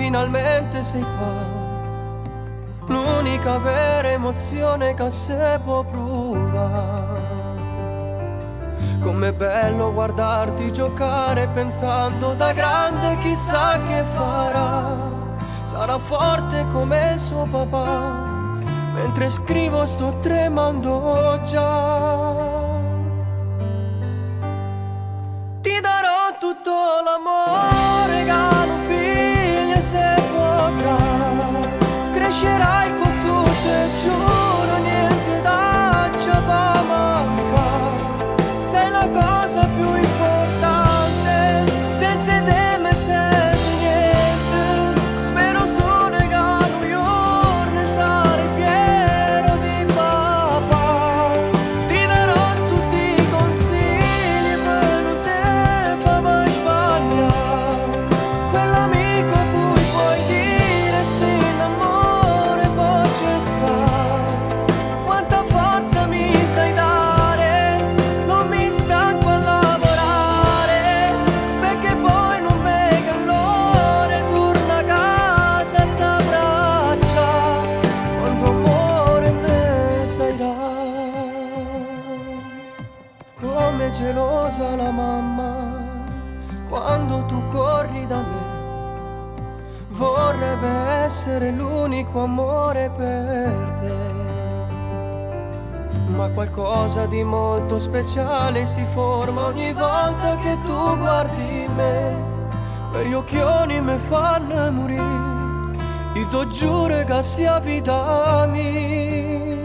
finalmente sei qua, l'unica vera emozione che si può provare. Com'è bello guardarti giocare pensando da grande chissà che farà. Sarà forte come suo papà, mentre scrivo sto tremando già. Ti darò tutto l'amore che un figlio se potrà. Crescerai con tutto e giuro niente da ci fa mancare. Sei la cosa più importante, senza te me serve niente. Spero solo che un giorno sarai fiero di papà. Ti darò tutti i consigli per non te fa mai sbagliare. Quell'amico a cui puoi dire sì, l'amore poi c'è sta. Quanta forza mi sai dare, non mi stanco a lavorare, perché poi non vega l'ore, torna a casa e t'abbraccia, quando amore ne sai dare. Come gelosa la mamma, quando tu corri da me, vorrebbe essere l'unico amore per te. Ma qualcosa di molto speciale si forma ogni volta che tu guardi me. Quegli occhioni mi fanno morire, io ti giuro che sia vita mia.